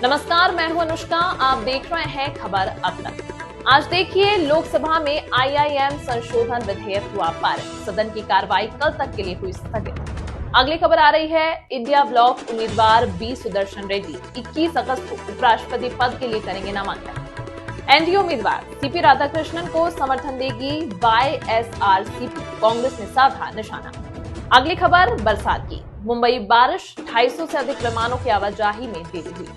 नमस्कार, मैं हूं अनुष्का। आप देख रहे हैं खबर अब तक। आज देखिए, लोकसभा में आईआईएम संशोधन विधेयक हुआ पारित। सदन की कार्रवाई कल तक के लिए हुई स्थगित। अगली खबर आ रही है, इंडिया ब्लॉक उम्मीदवार बी सुदर्शन रेड्डी 21 अगस्त को उपराष्ट्रपति पद के लिए करेंगे नामांकन। एनडीए उम्मीदवार सीपी राधाकृष्णन को समर्थन देगी वाईएसआरसीपी। कांग्रेस ने साधा निशाना। अगली खबर बरसात की। मुंबई बारिश, 250 से अधिक विमानों की आवाजाही में देरी हुई।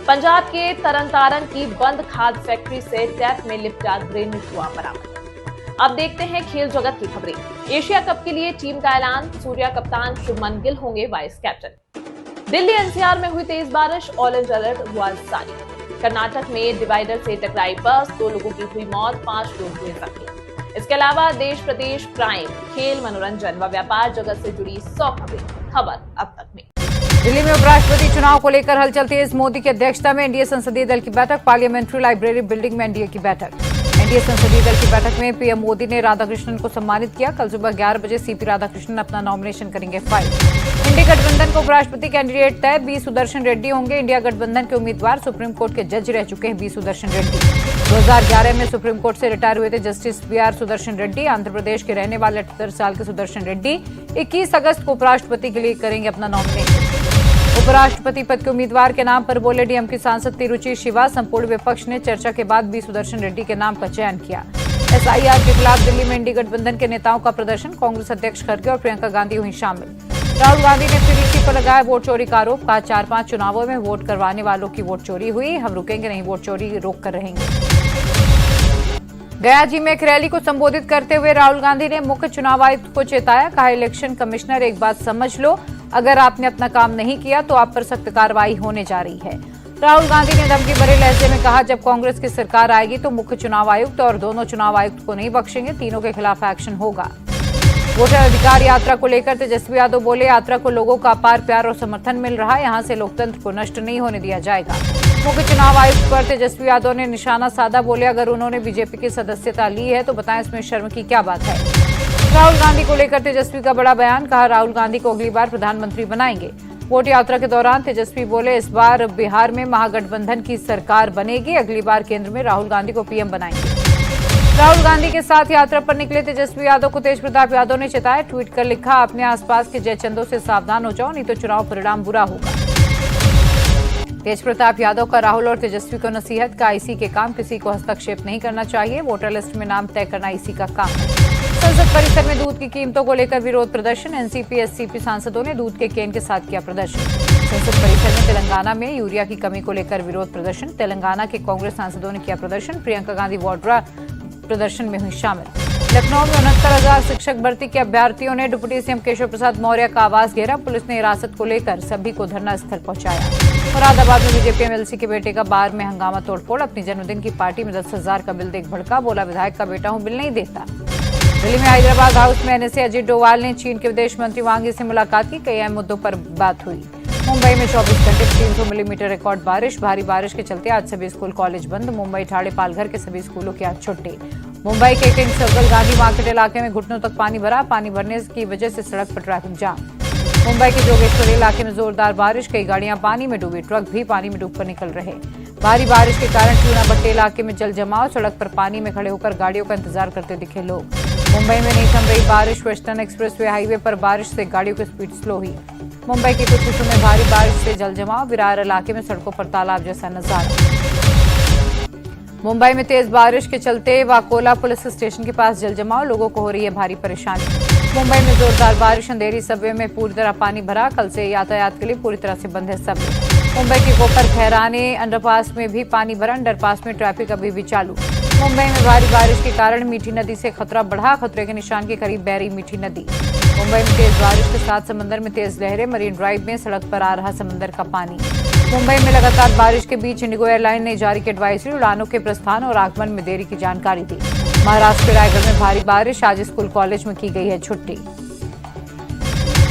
पंजाब के तरनतारन की बंद खाद फैक्ट्री से टैप में लिपटा ग्रेनेड हुआ बरामद। अब देखते हैं खेल जगत की खबरें। एशिया कप के लिए टीम का ऐलान। सूर्या कप्तान, शुभमन गिल होंगे वाइस कैप्टन। दिल्ली एनसीआर में हुई तेज बारिश, ऑरेंज अलर्ट हुआ जारी। कर्नाटक में डिवाइडर से टकराई बस, 2 लोगों की हुई मौत, 5 लोग हुए जख्मी। इसके अलावा देश प्रदेश, क्राइम, खेल, मनोरंजन व व्यापार जगत से जुड़ी 100 खबरें। खबर अब तक में। दिल्ली में उपराष्ट्रपति चुनाव को लेकर हलचल तेज। मोदी की अध्यक्षता में एनडीए संसदीय दल की बैठक। पार्लियामेंट्री लाइब्रेरी बिल्डिंग में एनडीए की बैठक। एनडीए संसदीय दल की बैठक में पीएम मोदी ने राधाकृष्णन को सम्मानित किया। कल सुबह 11 बजे सीपी राधाकृष्णन अपना नॉमिनेशन करेंगे फाइल। इंडिया गठबंधन को उपराष्ट्रपति कैंडिडेट तय। बी सुदर्शन रेड्डी होंगे इंडिया गठबंधन के उम्मीदवार। सुप्रीम कोर्ट के जज रह चुके हैं बी सुदर्शन रेड्डी। 2011 में सुप्रीम कोर्ट से रिटायर हुए थे जस्टिस बीआर सुदर्शन रेड्डी। आंध्र प्रदेश के रहने वाले 78 साल के सुदर्शन रेड्डी 21 अगस्त को उपराष्ट्रपति के लिए करेंगे अपना नॉमिनेशन। उपराष्ट्रपति पद के उम्मीदवार के नाम पर बोले डीएमके सांसद तिरुचि शिवा। संपूर्ण विपक्ष ने चर्चा के बाद बी सुदर्शन रेड्डी के नाम का चयन किया। एसआईआर के खिलाफ दिल्ली में इंडी गठबंधन के नेताओं का प्रदर्शन। कांग्रेस अध्यक्ष खड़गे और प्रियंका गांधी हुई शामिल। राहुल गांधी ने फिर इसी पर लगाया वोट चोरी का आरोप। कहा 4-5 चुनावों में वोट करवाने वालों की वोट चोरी हुई। हम रुकेंगे नहीं, वोट चोरी रोक कर रहेंगे। गया जी में एक रैली को संबोधित करते हुए राहुल गांधी ने मुख्य चुनाव आयुक्त को चेताया। कहा इलेक्शन कमिश्नर, एक बात समझ लो, अगर आपने अपना काम नहीं किया तो आप पर सख्त कार्रवाई होने जा रही है। राहुल गांधी ने धमकी भरे लहजे में कहा, जब कांग्रेस की सरकार आएगी तो मुख्य चुनाव आयुक्त और दोनों चुनाव आयुक्त को नहीं बख्शेंगे। तीनों के खिलाफ एक्शन होगा। वोटर अधिकार यात्रा को लेकर तेजस्वी यादव बोले, यात्रा को लोगों का अपार प्यार और समर्थन मिल रहा है। यहां से लोकतंत्र को नष्ट नहीं होने दिया जाएगा। मुख्य चुनाव आयुक्त पर तेजस्वी यादव ने निशाना साधा। बोले, अगर उन्होंने बीजेपी की सदस्यता ली है तो बताएं इसमें शर्म की क्या बात है। राहुल गांधी को लेकर तेजस्वी का बड़ा बयान। कहा, राहुल गांधी को अगली बार प्रधानमंत्री बनाएंगे। वोट यात्रा के दौरान तेजस्वी बोले, इस बार बिहार में महागठबंधन की सरकार बनेगी। अगली बार केंद्र में राहुल गांधी को पीएम बनाएंगे। राहुल गांधी के साथ यात्रा पर निकले तेजस्वी यादव को तेज प्रताप यादव ने चेताया। ट्वीट कर लिखा, अपने आसपास के जयचंदों से सावधान हो जाओ, नहीं तो चुनाव परिणाम बुरा होगा। तेज प्रताप यादव का राहुल और तेजस्वी को नसीहत। का आईसी के काम किसी को हस्तक्षेप नहीं करना चाहिए। वोटर लिस्ट में नाम तय करना इसी का काम है। संसद परिसर में दूध की कीमतों को लेकर विरोध प्रदर्शन। एनसीपी एससीपी सांसदों ने दूध के केन के साथ किया प्रदर्शन। संसद परिसर में तेलंगाना में यूरिया की कमी को लेकर विरोध प्रदर्शन। तेलंगाना के कांग्रेस सांसदों ने किया प्रदर्शन। प्रियंका गांधी वाड्रा प्रदर्शन में हुई शामिल। लखनऊ में 69,000 शिक्षक भर्ती के अभ्यर्थियों ने डिप्टी सीएम केशव प्रसाद मौर्य का आवास घेरा। पुलिस ने हिरासत को लेकर सभी को धरना स्थल पहुंचाया। मुरादाबाद में बीजेपी एमएलसी के बेटे का बार में हंगामा तोड़फोड़। अपनी जन्मदिन की पार्टी में 10,000 का बिल देख भड़का। बोला, विधायक का बेटा हूं, बिल नहीं देता। दिल्ली में हैदराबाद हाउस में एनएसए अजीत डोवाल ने चीन के विदेश मंत्री वांग यी से मुलाकात की। कई अहम मुद्दों पर बात हुई। मुंबई में 24 घंटे 300 मिलीमीटर रिकॉर्ड बारिश। भारी बारिश के चलते आज सभी स्कूल कॉलेज बंद। मुंबई ठाणे पालघर के सभी स्कूलों की आज छुट्टी। मुंबई के किंग सर्कल गांधी मार्केट इलाके में घुटनों तक पानी भरा। पानी भरने की वजह से सड़क पर ट्रैफिक जाम। मुंबई के जोगेश्वरी इलाके में जोरदार बारिश। कई गाड़ियां पानी में डूबी। ट्रक भी पानी में डूबकर निकल रहे। भारी बारिश के कारण चूनाभट्टी इलाके में जल जमाव। सड़क पर पानी में खड़े होकर गाड़ियों का इंतजार करते दिखे लोग। मुंबई में नहीं थम रही बारिश। वेस्टर्न एक्सप्रेसवे हाईवे पर बारिश से गाड़ियों की स्पीड स्लो हुई। मुंबई के कुछ हिस्सों में भारी बारिश से जल जमाव। विरार इलाके में सड़कों पर तालाब जैसा नजारा। मुंबई में तेज बारिश के चलते वाकोला पुलिस स्टेशन के पास जल जमाव। लोगों को हो रही है भारी परेशानी। मुंबई में जोरदार बारिश। अंधेरी सबवे में पूरी तरह पानी भरा। कल से यातायात के लिए पूरी तरह से बंद है सबवे। मुंबई के कोपर खैराने अंडरपास में भी पानी भरा। अंडरपास में ट्रैफिक अभी भी चालू। मुंबई में भारी बारिश के कारण मीठी नदी से खतरा बढ़ा। खतरे के निशान के करीब बह रही मीठी नदी। मुंबई में तेज बारिश के साथ समंदर में तेज लहरें। मरीन ड्राइव में सड़क पर आ रहा समंदर का पानी। मुंबई में लगातार बारिश के बीच इंडिगो एयरलाइन ने जारी की एडवाइजरी। उड़ानों के प्रस्थान और आगमन में देरी की जानकारी दी। महाराष्ट्र के रायगढ़ में भारी बारिश। आज स्कूल कॉलेज में की गई है छुट्टी।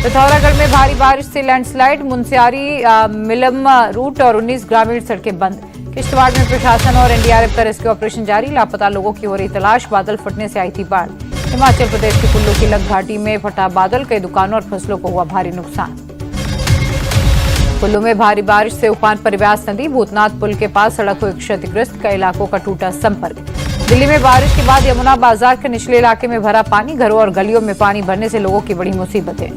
पिथौरागढ़ में भारी बारिश से लैंडस्लाइड। मुनस्यारी मिलम रूट और 19 ग्रामीण सड़कें बंद। किश्तवाड़ में प्रशासन और एनडीआरएफ का रेस्क्यू ऑपरेशन जारी। लापता लोगों की हो रही तलाश। बादल फटने से आई थी बाढ़। हिमाचल प्रदेश के कुल्लू की लग घाटी में फटा बादल। कई दुकानों और फसलों को हुआ भारी नुकसान। कुल्लू में भारी बारिश से उफान पर व्यास नदी, भूतनाथ पुल के पास सड़क हुई क्षतिग्रस्त, कई इलाकों का टूटा संपर्क। दिल्ली में बारिश के बाद यमुना बाजार के निचले इलाके में भरा पानी, घरों और गलियों में पानी भरने से लोगों की बड़ी मुसीबतें।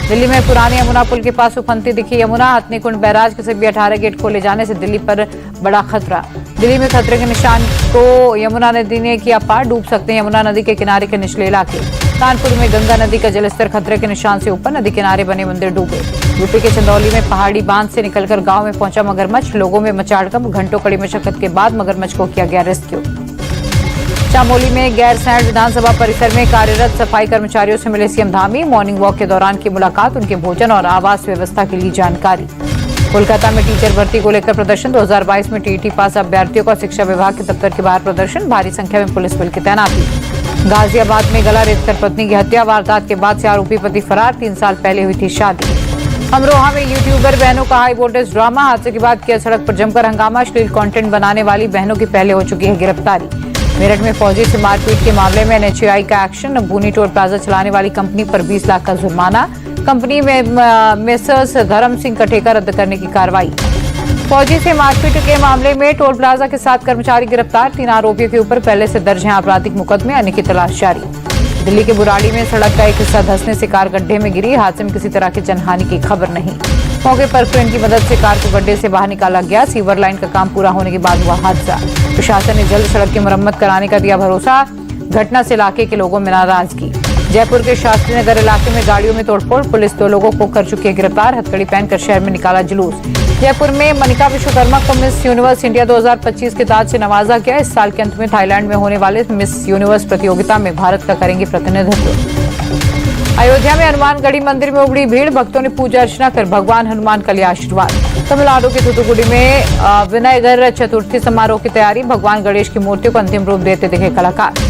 दिल्ली में पुराने यमुना पुल के पास उफनती दिखी यमुना, हथनीकुंड बैराज के सभी 18 गेट खोले जाने से दिल्ली पर बड़ा खतरा। दिल्ली में खतरे के निशान को यमुना नदी ने किया पार, डूब सकते हैं यमुना नदी के किनारे के निचले इलाके। कानपुर में गंगा नदी का जलस्तर खतरे के निशान से ऊपर, नदी किनारे बने मंदिर डूबे। यूपी के चंदौली में पहाड़ी बांध से निकलकर गांव में पहुंचा मगरमच्छ, लोगों में मचा हड़कंप, घंटों कड़ी मशक्कत के बाद मगरमच्छ को किया गया रेस्क्यू। चामोली में गैरसैंण विधानसभा परिसर में कार्यरत सफाई कर्मचारियों से मिले सीएम धामी, मॉर्निंग वॉक के दौरान की मुलाकात, उनके भोजन और आवास व्यवस्था के लिए जानकारी। कोलकाता में टीचर भर्ती को लेकर प्रदर्शन, 2022 में टीईटी पास अभ्यर्थियों का शिक्षा विभाग के दफ्तर के बाहर प्रदर्शन, भारी संख्या में पुलिस बल की तैनाती। गाजियाबाद में गला रेतकर पत्नी की हत्या, वारदात के बाद से आरोपी पति फरार, 3 साल पहले हुई थी शादी। अमरोहा में यूट्यूबर बहनों का हाई वोल्टेज ड्रामा, हादसे के बाद किया सड़क पर जमकर हंगामा, अश्लील कंटेंट बनाने वाली बहनों की पहले हो चुकी है गिरफ्तारी। मेरठ में फौजी से मारपीट के मामले में एनएचएआई का एक्शन, भूनी टोल प्लाजा चलाने वाली कंपनी पर 20 लाख का जुर्माना, कंपनी में मेसर्स धर्म सिंह का ठेका रद्द करने की कार्रवाई। फौजी से मारपीट के मामले में टोल प्लाजा के 7 कर्मचारी गिरफ्तार, 3 आरोपियों के ऊपर पहले से दर्ज हैं आपराधिक मुकदमे, अन्य की तलाश जारी। दिल्ली के बुराड़ी में सड़क का एक हिस्सा धंसने से कार गड्ढे में गिरी, हादसे में किसी तरह की जनहानि की खबर नहीं। मौके पर क्रेन की मदद से कार को गड्ढे से बाहर निकाला गया, सीवर लाइन का काम पूरा होने के बाद हुआ हादसा। प्रशासन ने जल्द सड़क की मरम्मत कराने का दिया भरोसा, घटना से इलाके के लोगों में नाराजगी। जयपुर के शास्त्री नगर इलाके में गाड़ियों में तोड़फोड़, पुलिस 2 लोगों को कर चुकी है गिरफ्तार, हथकड़ी पहनकर शहर में निकाला जुलूस। जयपुर में मनिका विश्वकर्मा को मिस यूनिवर्स इंडिया 2025 के ताज से नवाजा गया। इस साल के अंत में थाईलैंड में होने वाले मिस यूनिवर्स प्रतियोगिता में भारत का करेंगे प्रतिनिधित्व। अयोध्या में हनुमानगढ़ी मंदिर में उमड़ी भीड़, भक्तों ने पूजा अर्चना कर भगवान हनुमान का लिया आशीर्वाद। तमिलनाडु के थूथुकुडी में विनायगर चतुर्थी समारोह की तैयारी, भगवान गणेश की मूर्तियों को अंतिम रूप देते दिखे कलाकार।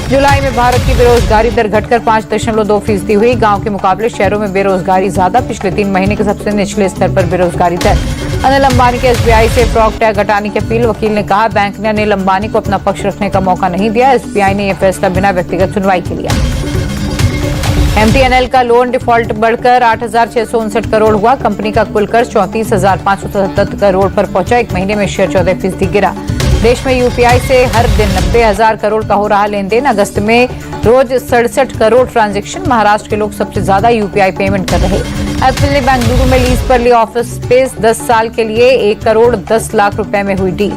जुलाई में भारत की बेरोजगारी दर घटकर 5.2% हुई, गांव के मुकाबले शहरों में बेरोजगारी ज्यादा, पिछले 3 महीने के सबसे निचले स्तर पर बेरोजगारी दर। अनिल अंबानी के एसबीआई से फ्रॉड टैग हटाने की अपील, वकील ने कहा बैंक ने अनिल अंबानी को अपना पक्ष रखने का मौका नहीं दिया, एसबीआई ने यह फैसला बिना व्यक्तिगत सुनवाई के लिया। एमटीएनएल का लोन डिफॉल्ट बढ़कर 8,659 करोड़ हुआ, कंपनी का कुल कर्ज 34,577 करोड़ पर पहुंचा, 1 महीने में शेयर 14% गिरा। देश में यूपीआई से हर दिन 90,000 करोड़ का हो रहा लेन देन, अगस्त में रोज 67 करोड़ ट्रांजैक्शन, महाराष्ट्र के लोग सबसे ज्यादा यूपीआई पेमेंट कर रहे। एप्पल ने बेंगलुरु में लीज पर लिया ऑफिस स्पेस, 10 साल के लिए 1 करोड़ 10 लाख रुपए में हुई डील।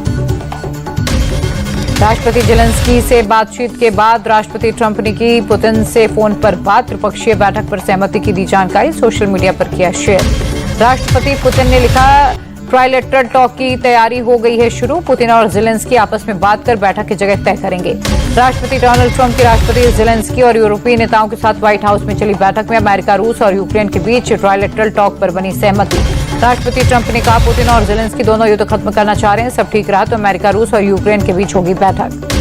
राष्ट्रपति जेलेंस्की से बातचीत के बाद राष्ट्रपति ट्रंप ने की पुतिन से फोन पर बात, त्रिपक्षीय बैठक पर सहमति की दी जानकारी, सोशल मीडिया पर किया शेयर। राष्ट्रपति पुतिन ने लिखा, ट्राइलेटरल टॉक की तैयारी हो गई है शुरू, पुतिन और जेलेंस्की आपस में बात कर बैठक की जगह तय करेंगे। राष्ट्रपति डोनाल्ड ट्रंप की राष्ट्रपति जेलेंस्की और यूरोपीय नेताओं के साथ व्हाइट हाउस में चली बैठक में अमेरिका, रूस और यूक्रेन के बीच ट्राइलेटरल टॉक पर बनी सहमति। राष्ट्रपति ट्रंप ने कहा, पुतिन और जेलेंस्की दोनों युद्ध खत्म करना चाह रहे हैं, सब ठीक रहा तो अमेरिका, रूस और यूक्रेन के बीच होगी बैठक।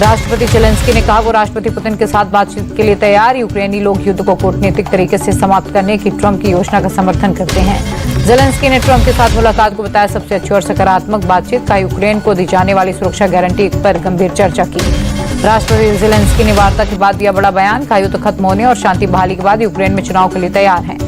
राष्ट्रपति जेलेंस्की ने कहा, वो राष्ट्रपति पुतिन के साथ बातचीत के लिए तैयार, यूक्रेनी लोग युद्ध को कूटनीतिक तरीके से समाप्त करने की ट्रंप की योजना का समर्थन करते हैं। जेलेंस्की ने ट्रंप के साथ मुलाकात को बताया सबसे अच्छी और सकारात्मक बातचीत, का यूक्रेन को दी जाने वाली सुरक्षा गारंटी पर गंभीर चर्चा की। राष्ट्रपति जेलेंस्की ने वार्ता के बाद दिया बड़ा बयान, कहा युद्ध खत्म होने और शांति बहाली के बाद यूक्रेन में चुनाव के लिए तैयार हैं।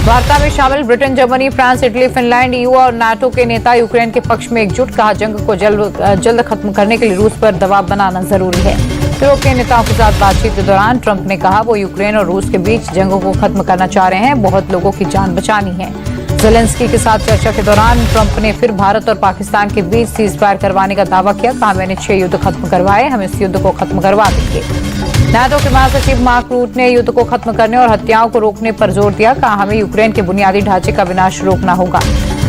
वार्ता में शामिल Britain, Germany, France, Italy, Finland, EU और नाटो के नेता यूक्रेन के पक्ष में एकजुट, कहा जंग को जल्द खत्म करने के लिए रूस पर दबाव बनाना जरूरी है। यूरोपीय नेताओं के साथ बातचीत के दौरान ट्रंप ने कहा, वो यूक्रेन और रूस के बीच जंग को खत्म करना चाह रहे हैं, बहुत लोगों की जान बचानी है। जेलेंस्की के साथ चर्चा के दौरान ट्रंप ने फिर भारत और पाकिस्तान के बीच सीज फायर करवाने का दावा किया, कहा मैंने 6 युद्ध खत्म करवाए, हम इस युद्ध को खत्म करवा देंगे। नाटो के महासचिव मार्क रूट ने युद्ध को खत्म करने और हत्याओं को रोकने पर जोर दिया, कहा हमें यूक्रेन के बुनियादी ढांचे का विनाश रोकना होगा।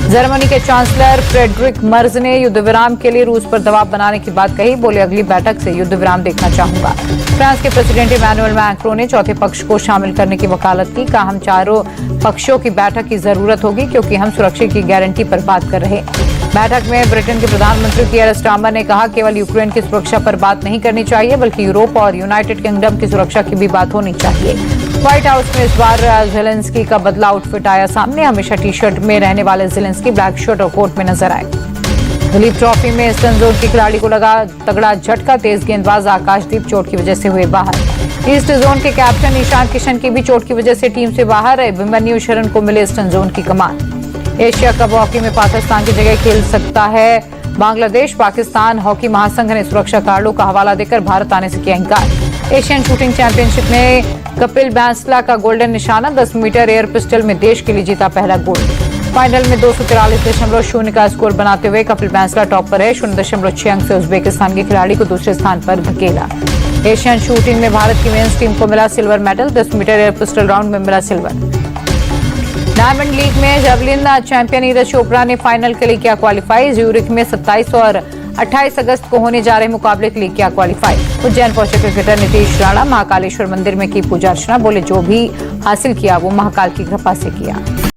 जर्मनी के चांसलर फ्रेडरिक मर्ज ने युद्ध विराम के लिए रूस पर दबाव बनाने की बात कही, बोले अगली बैठक से युद्ध विराम देखना चाहूंगा। फ्रांस के प्रेसिडेंट इमैनुअल मैक्रों ने चौथे पक्ष को शामिल करने की वकालत की, कहा हम चारों पक्षों की बैठक की जरूरत होगी क्योंकि हम सुरक्षा की गारंटी पर बात कर रहे हैं। बैठक में ब्रिटेन के प्रधानमंत्री कियर स्टारमर ने कहा, केवल यूक्रेन की सुरक्षा पर बात नहीं करनी चाहिए बल्कि यूरोप और यूनाइटेड किंगडम की सुरक्षा की भी बात होनी चाहिए। व्हाइट हाउस में इस बार जेलेंस्की का बदला आउटफिट आया सामने, हमेशा टी शर्ट में रहने वाले जेलेंस्की ब्लैक शर्ट और कोट में नजर आए। दिलीप ट्रॉफी में ईस्टर्न जोन के खिलाड़ी को लगा तगड़ा झटका, तेज गेंदबाज आकाशदीप चोट की वजह से हुए बाहर। ईस्ट जोन के कैप्टन ईशान किशन की भी चोट की वजह से टीम से बाहर है। अभिमन्यु शरण को मिले ईस्टर्न जोन की कमान। एशिया कप हॉकी में पाकिस्तान की जगह खेल सकता है बांग्लादेश। पाकिस्तान हॉकी महासंघ ने सुरक्षा कारणों का हवाला देकर भारत आने से किया इंकार। एशियन शूटिंग चैंपियनशिप में कपिल बैंसला का गोल्डन निशाना। 10 मीटर एयर पिस्टल में देश के लिए जीता पहला गोल्ड। फाइनल में 243.0 का स्कोर बनाते हुए कपिल बैंसला टॉप पर है। 0.6 अंक से उज्बेकिस्तान के खिलाड़ी को दूसरे स्थान पर धकेला। एशियन शूटिंग में भारत की मेंस टीम को मिला silver medal. 10 metre air pistol round में मिला सिल्वर। डायमंड लीग में जेवलिन चैंपियन नीरज चोपड़ा ने फाइनल के लिए किया क्वालिफाई। ज्यूरिख में 27 और 28 अगस्त को होने जा रहे मुकाबले के लिए किया क्वालिफाई। उज्जैन पहुंचे क्रिकेटर नीतीश राणा महाकालेश्वर मंदिर में की पूजा अर्चना। बोले जो भी हासिल किया वो महाकाल की कृपा से किया।